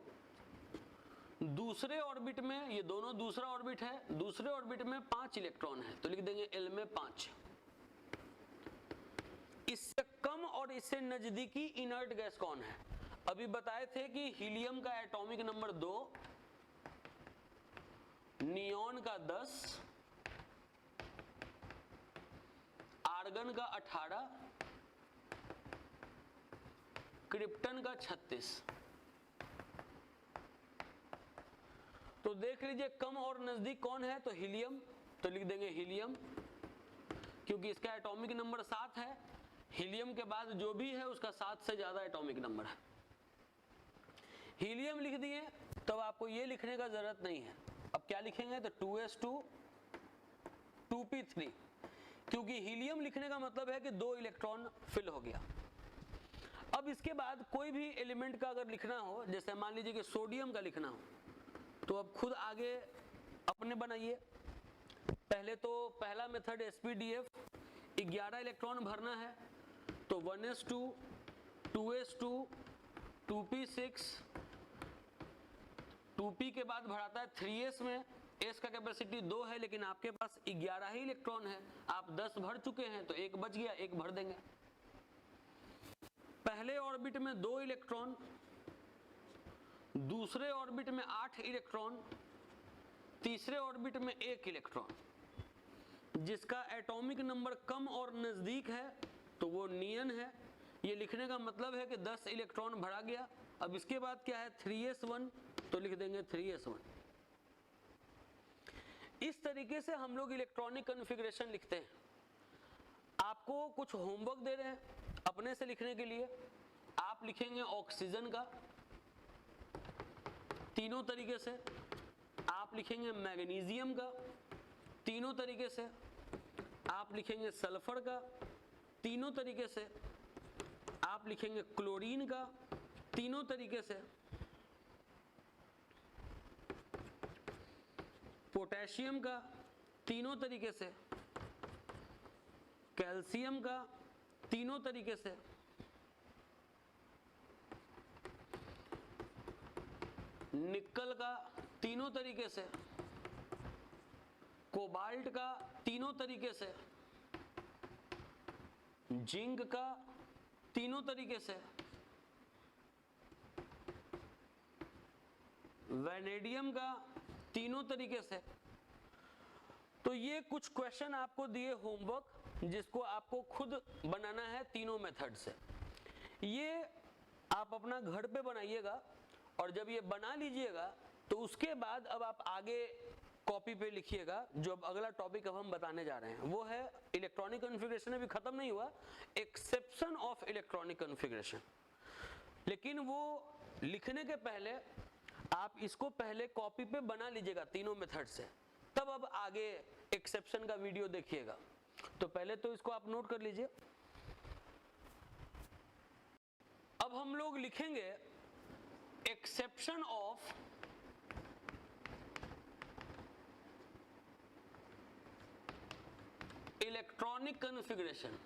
दूसरे ऑर्बिट में, ये दोनों दूसरा ऑर्बिट है, दूसरे ऑर्बिट में 5 इलेक्ट्रॉन है तो लिख देंगे l में 5। इससे कम और इससे नजदीकी इनर्ट गैस कौन है? अभी बताए थे कि हीलियम का एटॉमिक नंबर 2, नियॉन का 10, आर्गन का 18, क्रिप्टन का 36। तो देख लीजिए कम और नजदीक कौन है? तो हीलियम, तो लिख देंगे हीलियम, क्योंकि इसका एटॉमिक नंबर 7 है। हीलियम के बाद जो भी है उसका 7 से ज्यादा एटॉमिक नंबर है। हीलियम लिख दिए, तब आपको ये लिखने का जरूरत नहीं है। अब क्या लिखेंगे? तो 2s2 2p3, क्योंकि हीलियम लिखने का मतलब है कि 2 इलेक्ट्रॉन फिल हो गया। अब इसके बाद कोई भी एलिमेंट का अगर लिखना हो, जैसे मान लीजिए कि सोडियम का लिखना हो, तो अब खुद आगे अपने बनाइए। पहले तो पहला मेथड sp-df, 11 इलेक्ट्रॉन भरना है, तो 1s2 2s2 2p6, 2p के बाद भराता है 3s में। s का कैपेसिटी 2 है, लेकिन आपके पास 11 ही इलेक्ट्रॉन है, आप 10 भर चुके हैं तो 1 बच गया, 1 भर देंगे। पहले ऑर्बिट में 2 इलेक्ट्रॉन, दूसरे ऑर्बिट में 8 इलेक्ट्रॉन, तीसरे ऑर्बिट में 1 इलेक्ट्रॉन। जिसका एटॉमिक नंबर कम और नजदीक है तो वो नियन है। ये लिखने का मतलब है कि 10 इलेक्ट्रॉन भरा गया। अब इसके बाद क्या है? 3s1, तो लिख देंगे 3s1। इस तरीके से हम लोग इलेक्ट्रॉनिक कॉन्फ़िगरेशन लिखते हैं। आपको कुछ होमवर्क दे रहे हैं अपने से लिखने के लिए। आप लिखेंगे ऑक्सीजन का तीनों तरीके से, आप लिखेंगे मैग्नीशियम का तीनों तरीके से, आप लिखेंगे सल्फर का तीनों तरीके से, आप लिखेंगे क्लोरीन का तीनों तरीके से, पोटेशियम का तीनों तरीके से, कैल्शियम का तीनों तरीके से, निकल का तीनों तरीके से, कोबाल्ट का तीनों तरीके से, जिंक का तीनों तरीके से, वैनेडियम का तीनों तरीके से। तो ये कुछ क्वेश्चन आपको दिए होमवर्क, जिसको आपको खुद बनाना है तीनों मेथड से। ये आप अपना घर पे बनाइएगा, और जब ये बना लीजिएगा तो उसके बाद अब आप आगे कॉपी पे लिखिएगा। जो अब अगला टॉपिक अब हम बताने जा रहे हैं वो है इलेक्ट्रॉनिक कॉन्फ़िगरेशन। अभी खत्म नहीं हुआ, एक्सेप्शन ऑफ इलेक्ट्रॉनिक कॉन्फ़िगरेशन। लेकिन वो लिखने के पहले आप इसको पहले कॉपी पे बना लीजिएगा तीनों मेथड से, तब अब आगे एक्सेप्शन का वीडियो देखिएगा। तो पहले तो इसको आप नोट कर लीजिए। अब हम लोग लिखेंगे एक्सेप्शन ऑफ इलेक्ट्रॉनिक कॉन्फ़िगरेशन।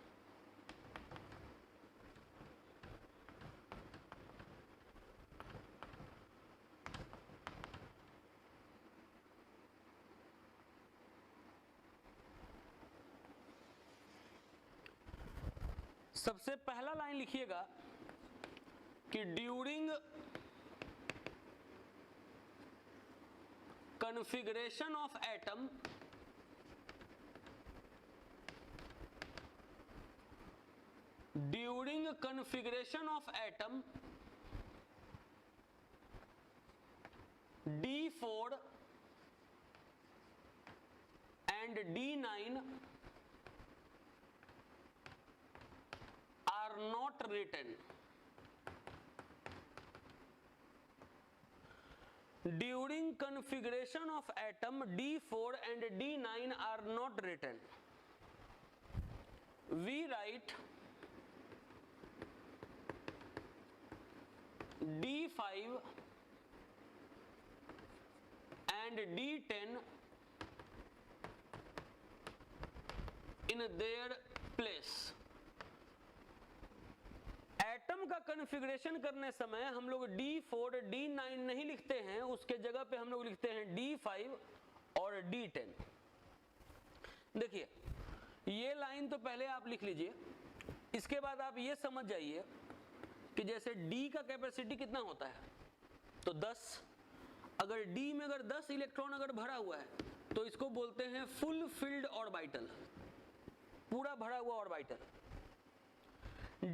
सबसे पहला लाइन लिखिएगा कि during configuration of atom during configuration of atom D4 and D9 are not written. During configuration of atom D4 and D9 are not written. We write D5 and D10 in their place. Atom का configuration करने समय हम लोग D4 D9 नहीं लिखते हैं, उसके जगह पे हम लोग लिखते हैं D5 और D10। देखिए ये लाइन तो पहले आप लिख लीजिए। इसके बाद आप ये समझ जाइए कि जैसे D का कैपेसिटी कितना होता है, तो 10। अगर D में अगर 10 इलेक्ट्रॉन अगर भरा हुआ है तो इसको बोलते हैं फुल फिल्ड ऑर्बिटल, पूरा भरा हुआ ऑर्बिटल।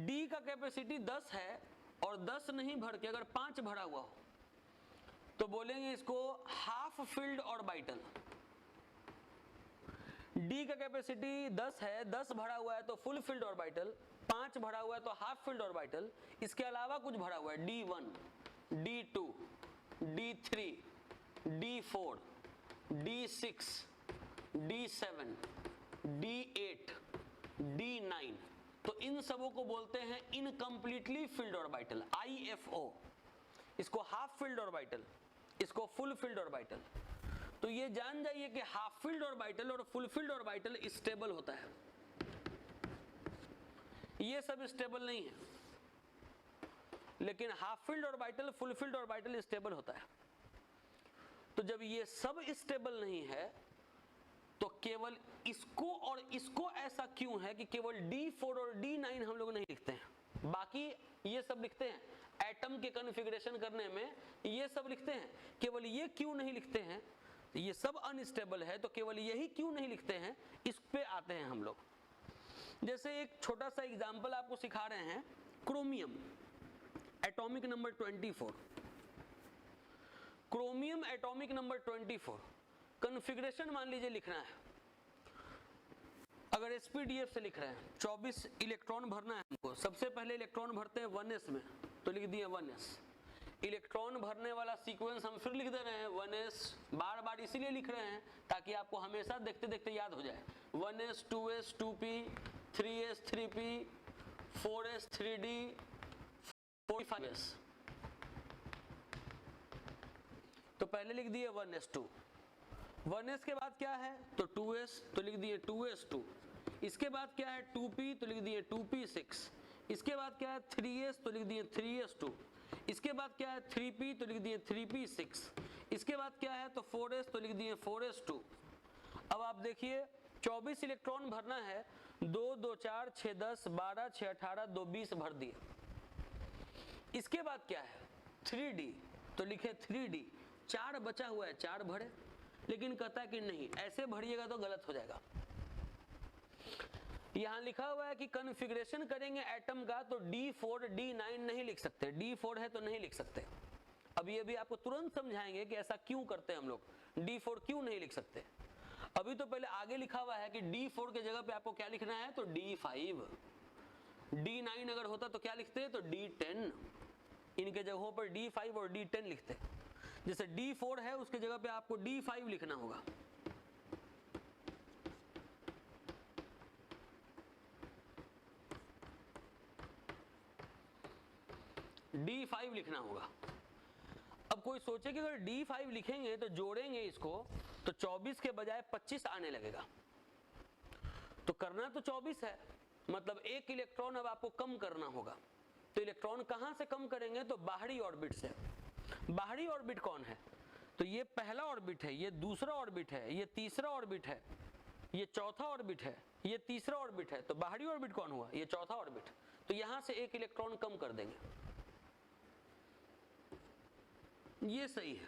D का कैपेसिटी 10 है और 10 नहीं भर के अगर 5 भरा हुआ हो तो बोलेंगे इसको हाफ फिल्ड ऑर्बिटल। D का कैपेसिटी 10 है, 10 भरा हुआ है तो फुल फिल्ड ऑर्बिटल, 5 भरा हुआ है तो हाफ फील्ड ऑर्बिटल। इसके अलावा कुछ भरा हुआ है D1, D2, D3, D4, D6, D7, D8, D9, तो इन सबों को बोलते हैं इनकम्प्लीटली फिल्ड ऑर्बिटल, IFO। इसको हाफ फील्ड ऑर्बिटल, इसको फुल फील्ड ऑर्बिटल। तो ये जान जाइए कि हाफ फील्ड ऑर्बिटल और फुल फील्ड ऑर्बिटल स्टेबल होता है, ये सब स्टेबल नहीं है। लेकिन half filled orbital, full filled orbital stable होता है। तो जब ये सब स्टेबल नहीं है तो केवल इसको और इसको ऐसा क्यों है कि केवल D4 और D9 हम लोग नहीं लिखते हैं, बाकी ये सब लिखते हैं। एटम के कॉन्फ़िगरेशन करने में ये सब लिखते हैं, केवल ये क्यों नहीं लिखते हैं? ये सब अनस्टेबल है तो केवल यही क्यों नहीं लिखते हैं, इस पे आते हैं हम लोग। जैसे एक छोटा सा एग्जांपल आपको सिखा रहे हैं, chromium atomic number 24। Chromium atomic number 24 configuration मान लीजिए लिखना है। अगर SPDF से लिख रहे हैं, 24 इलेक्ट्रॉन भरना है हमको। सबसे पहले इलेक्ट्रॉन भरते हैं 1s में, तो लिख दिए 1s। इलेक्ट्रॉन भरने वाला सीक्वेंस हम फिर लिख दे रहे हैं 1s, बार बार इसीलिए लिख रहे हैं ताकि आपको हमेशा देखते देखते याद हो जाए। 1s 2s 2p 3s 3p 4s 3d 4s। तो पहले लिख दिए 1s2। 1s के बाद क्या है तो 2s, तो लिख दिए 2s2। इसके बाद क्या है 2p, तो लिख दिए 2p6। इसके बाद क्या है 3s, तो लिख दिए 3s2। इसके बाद क्या है 3p, तो लिख दिए 3p6। इसके बाद क्या है तो 4s, तो लिख दिए 4s2। अब आप देखिए 24 इलेक्ट्रॉन भरना है, 2 2 4 6 10 12 6 18 2 20 भर दिए। इसके बाद क्या है 3d, तो लिखे 3d 4 बचा हुआ है, 4 भरे, लेकिन कहता है कि नहीं ऐसे भरिएगा तो गलत हो जाएगा। यहां लिखा हुआ है कि कॉन्फ़िगरेशन करेंगे एटम का तो D4 D9 नहीं लिख सकते, D4 है तो नहीं लिख सकते। अब ये भी आपको तुरंत समझाएंगे कि ऐसा क्यों करते हैं हम लोग, D4 क्यों नहीं लिख सकते। अभी तो पहले आगे लिखा हुआ है कि D4 के जगह पे आपको क्या लिखना है, तो D5। D9 अगर होता तो क्या लिखते तो D10, इनके जगहों पर D5 और D10 लिखते। जैसे D4 है उसके जगह पे आपको D5 लिखना होगा। D5 लिखना होगा। अब कोई सोचे कि अगर D5 लिखेंगे तो जोड़ेंगे इसको तो 24 के बजाय 25 आने लगेगा। तो करना तो 24 है, मतलब एक इलेक्ट्रॉन अब आपको कम करना होगा। तो इलेक्ट्रॉन कहां से कम करेंगे, तो बाहरी ऑर्बिट से। बाहरी ऑर्बिट कौन है, तो ये पहला ऑर्बिट है, ये दूसरा ऑर्बिट है, ये तीसरा ऑर्बिट है, ये चौथा ऑर्बिट है, ये तीसरा ऑर्बिट है। तो बाहरी ऑर्बिट कौन हुआ, ये चौथा ऑर्बिट। तो यहां से एक इलेक्ट्रॉन कम कर देंगे, ये सही है।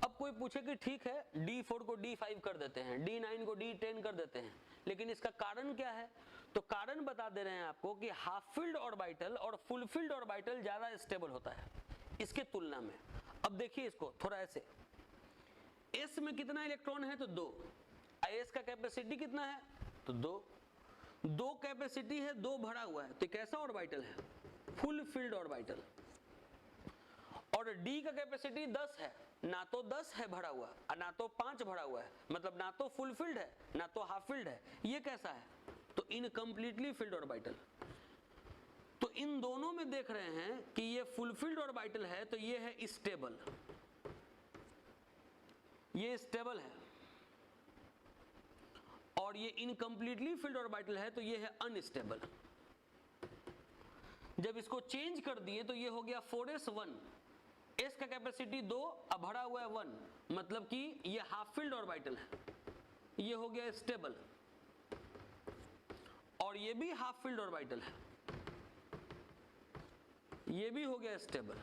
अब कोई पूछे कि ठीक है D4 को D5 कर देते हैं, D9 को D10 कर देते हैं, लेकिन इसका कारण क्या है, तो कारण बता दे रहे हैं आपको कि हाफ फिल्ड ऑर्बिटल और फुल फिल्ड ऑर्बिटल ज्यादा स्टेबल होता है इसके तुलना में। अब देखिए इसको थोड़ा ऐसे, S में कितना इलेक्ट्रॉन है, तो 2। S का कैपेसिटी कितना है, तो 2 कैपेसिटी है, 2 भरा हुआ है, तो कैसा ऑर्बिटल है, फुल फिल्ड ऑर्बिटल। और D का कैपेसिटी 10 है, ना तो 10 है भरा हुआ और ना तो 5 भरा हुआ है, मतलब ना तो फुल फिल्ड है ना तो हाफ फिल्ड है। ये कैसा है, तो इनकम्प्लीटली फिल्ड ऑर्बिटल। तो इन दोनों में देख रहे हैं कि ये फुल फिल्ड ऑर्बिटल है तो ये है स्टेबल, ये स्टेबल है, और ये इनकम्प्लीटली फिल्ड ऑर्बिटल है तो ये है अनस्टेबल। जब इसको चेंज कर दिए तो ये हो गया 4s1। S का कैपेसिटी 2 अब भरा हुआ है 1, मतलब कि ये हाफ फिल्ड ऑर्बिटल है, ये हो गया स्टेबल। और ये भी हाफ फिल्ड ऑर्बिटल है, ये भी हो गया स्टेबल।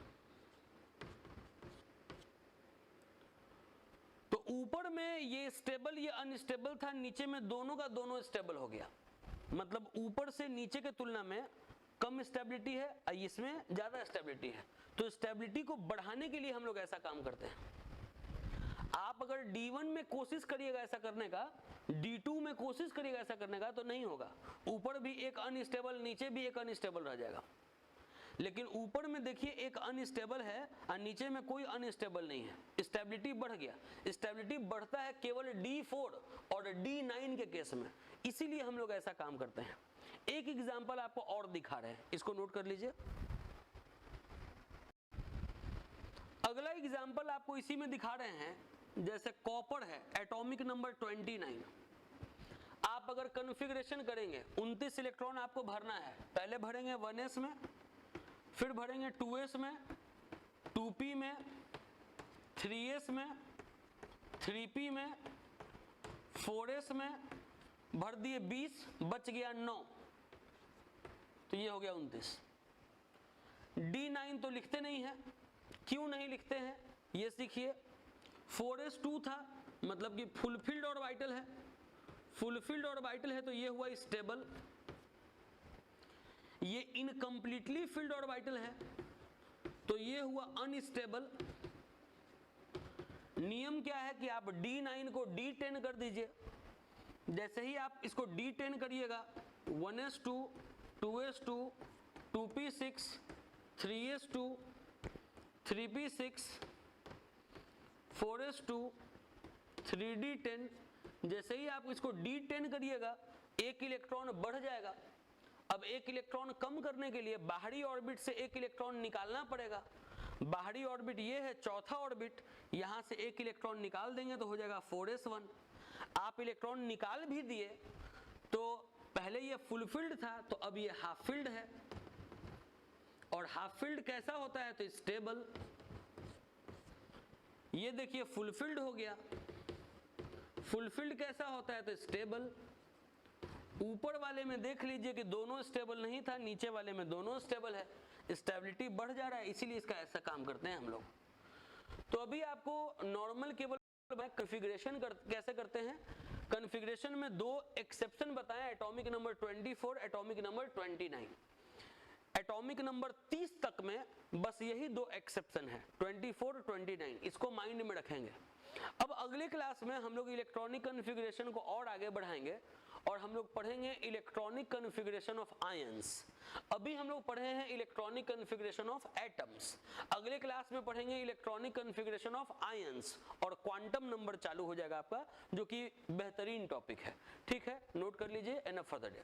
तो ऊपर में ये स्टेबल ये अनस्टेबल था, नीचे में दोनों का दोनों स्टेबल हो गया। मतलब ऊपर से नीचे के तुलना में कम स्टेबिलिटी है, इसमें ज्यादा स्टेबिलिटी है। तो स्टेबिलिटी को बढ़ाने के लिए हम लोग ऐसा काम करते हैं। आप अगर D1 में कोशिश करिएगा ऐसा करने का, D2 में कोशिश करिएगा ऐसा करने का, तो नहीं होगा। ऊपर भी एक अनस्टेबल, नीचे भी एक अनस्टेबल रह जाएगा। लेकिन ऊपर में देखिए एक अनस्टेबल है और नीचे में कोई अनस्टेबल नहीं है, स्टेबिलिटी बढ़ गया। स्टेबिलिटी बढ़ता है केवल D4 और D9 के केस में, इसीलिए हम लोग ऐसा काम करते हैं। एक एग्जांपल आपको और दिखा रहे हैं, इसको नोट कर लीजिए। अगला एग्जांपल आपको इसी में दिखा रहे हैं, जैसे कॉपर है, एटॉमिक नंबर 29। आप अगर कॉन्फ़िगरेशन करेंगे 29 इलेक्ट्रॉन आपको भरना है। पहले भरेंगे 1s में, फिर भरेंगे 2s में, 2p में, 3s में, 3p में, 4s में, भर दिए 20, बच गया 9, तो ये हो गया 29। D9 तो लिखते नहीं है, क्यों नहीं लिखते हैं ये सीखिए। 4s2 था, मतलब कि फुल फिल्ड ऑर्बिटल है, फुल फिल्ड ऑर्बिटल है तो ये हुआ स्टेबल। ये इनकम्प्लीटली फिल्ड ऑर्बिटल है तो ये हुआ अनस्टेबल। नियम क्या है कि आप D9 को D10 कर दीजिए। जैसे ही आप इसको D10 करिएगा, 1s2, 2s2, 2p6, 3s2, 3p6, 4s2, 3d10, जैसे ही आप इसको D10 करिएगा एक इलेक्ट्रॉन बढ़ जाएगा। अब एक इलेक्ट्रॉन कम करने के लिए बाहरी ऑर्बिट से एक इलेक्ट्रॉन निकालना पड़ेगा। बाहरी ऑर्बिट ये है चौथा ऑर्बिट, यहां से एक इलेक्ट्रॉन निकाल देंगे तो हो जाएगा 4s1। आप इलेक्ट्रॉन निकाल भी दिए तो पहले ये फुल फिल्ड था तो अब ये हाफ फिल्ड है, और हाफ फिल्ड कैसा होता है, तो स्टेबल। ये देखिए फुल फिल्ड हो गया। फुल फिल्ड कैसा होता है, तो स्टेबल। ऊपर वाले में देख लीजिए कि दोनों स्टेबल नहीं था, नीचे वाले में दोनों स्टेबल है। स्टेबिलिटी बढ़ जा रहा है, इसीलिए इसका ऐसा काम करते हैं हम लोग। तो अभी आपको नॉर्मल केबल कॉन्फ़िगरेशन कैसे करते हैं। कॉन्फ़िगरेशन में दो एक्सेप्शन बताएं, atomic number 24, atomic number 29। Atomic number 30 तक में बस यही दो एक्सेप्शन है, 24 29, इसको माइंड में रखेंगे। अब अगले क्लास में हम लोग इलेक्ट्रॉनिक कॉन्फ़िगरेशन को और आगे बढ़ाएंगे और हम लोग पढ़ेंगे इलेक्ट्रॉनिक कॉन्फ़िगरेशन ऑफ आयंस। अभी हम लोग पढ़े हैं इलेक्ट्रॉनिक कॉन्फ़िगरेशन ऑफ एटम्स, अगले क्लास में पढ़ेंगे इलेक्ट्रॉनिक कॉन्फ़िगरेशन ऑफ आयंस और क्वांटम नंबर चालू हो जाएगा आपका, जो कि बेहतरीन टॉपिक है। ठीक है, नोट कर लीजिए। Enough for the day.